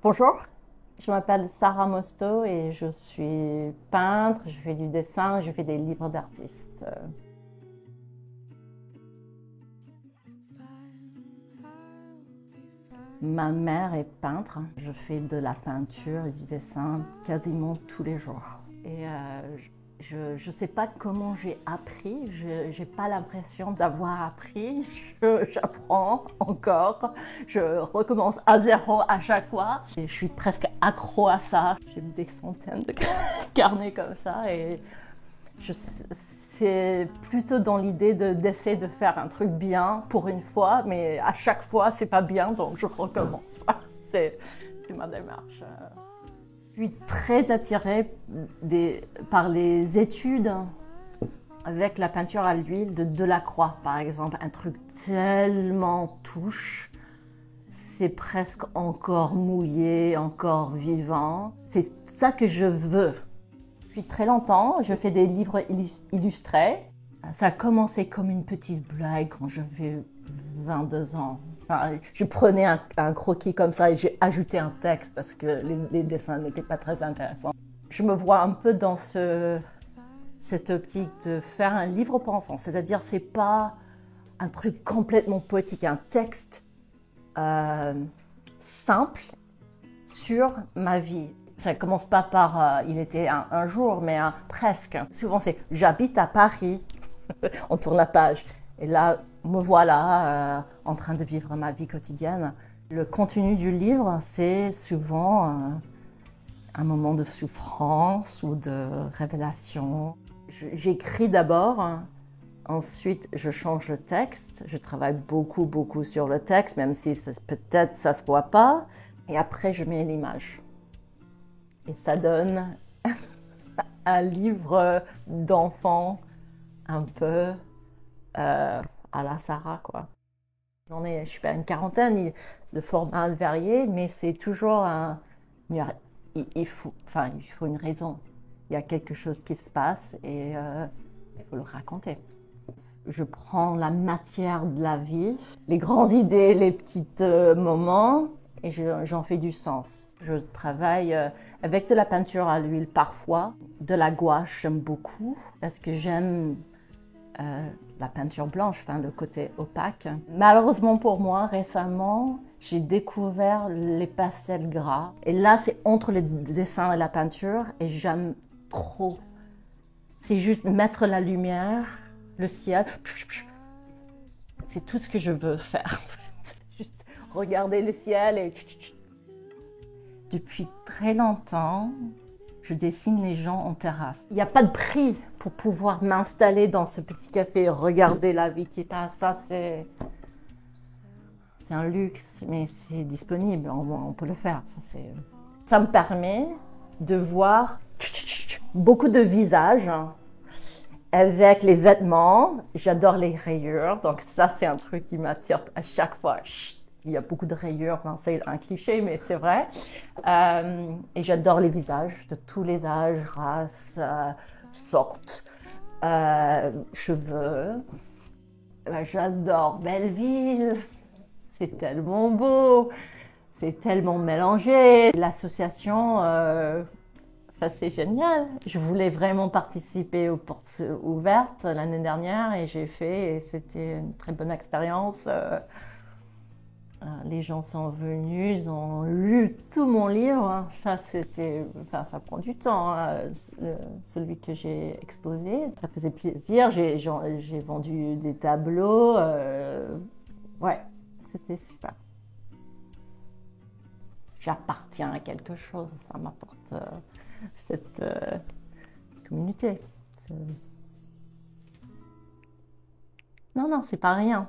Bonjour, je m'appelle Sarah Mosto et je suis peintre, je fais du dessin, je fais des livres d'artistes. Ma mère est peintre, je fais de la peinture et du dessin quasiment tous les jours. Et je ne sais pas comment j'ai appris, je n'ai pas l'impression d'avoir appris, j'apprends encore, je recommence à zéro à chaque fois. Et je suis presque accro à ça, j'ai des centaines de carnets comme ça et c'est plutôt dans l'idée d'essayer de faire un truc bien pour une fois, mais à chaque fois c'est pas bien donc je recommence. C'est ma démarche. Je suis très attirée par les études avec la peinture à l'huile de Delacroix, par exemple. Un truc tellement touche, c'est presque encore mouillé, encore vivant. C'est ça que je veux. Depuis très longtemps, je fais des livres illustrés. Ça a commencé comme une petite blague quand j'avais 22 ans. Enfin, je prenais un croquis comme ça et j'ai ajouté un texte parce que les dessins n'étaient pas très intéressants. Je me vois un peu dans cette optique de faire un livre pour enfants. C'est-à-dire, c'est pas un truc complètement poétique, un texte simple sur ma vie. Ça commence pas par il était un jour, mais presque. Souvent, c'est j'habite à Paris. On tourne la page. Et là, me voilà en train de vivre ma vie quotidienne. Le contenu du livre, c'est souvent un moment de souffrance ou de révélation. J'écris d'abord, ensuite je change le texte. Je travaille beaucoup sur le texte, même si peut-être ça se voit pas. Et après, je mets l'image. Et ça donne un livre d'enfant un peu à la Sarah, quoi. Je suis pas une quarantaine, de format varié, mais c'est toujours il faut une raison. Il y a quelque chose qui se passe et il faut le raconter. Je prends la matière de la vie, les grandes idées, les petits moments, et j'en fais du sens. Je travaille avec de la peinture à l'huile parfois, de la gouache j'aime beaucoup, parce que j'aime la peinture blanche, le côté opaque. Malheureusement pour moi, récemment, j'ai découvert les pastels gras. Et là, c'est entre le dessin et la peinture, et j'aime trop. C'est juste mettre la lumière, le ciel. C'est tout ce que je veux faire. Juste regarder le ciel et... Depuis très longtemps, je dessine les gens en terrasse. Il n'y a pas de prix pour pouvoir m'installer dans ce petit café et regarder la vie qui passe. Ça, c'est un luxe, mais c'est disponible. On peut le faire. Ça me permet de voir beaucoup de visages avec les vêtements. J'adore les rayures. Donc ça, c'est un truc qui m'attire à chaque fois. Il y a beaucoup de rayures, c'est un cliché, mais c'est vrai. Et j'adore les visages de tous les âges, races, sortes, cheveux. J'adore Belleville, c'est tellement beau, c'est tellement mélangé. L'association, c'est génial. Je voulais vraiment participer aux portes ouvertes l'année dernière et j'ai fait, et c'était une très bonne expérience. Les gens sont venus, ils ont lu tout mon livre. Ça prend du temps, celui que j'ai exposé. Ça faisait plaisir. J'ai vendu des tableaux. Ouais, c'était super. J'appartiens à quelque chose. Ça m'apporte cette communauté. Non, c'est pas rien.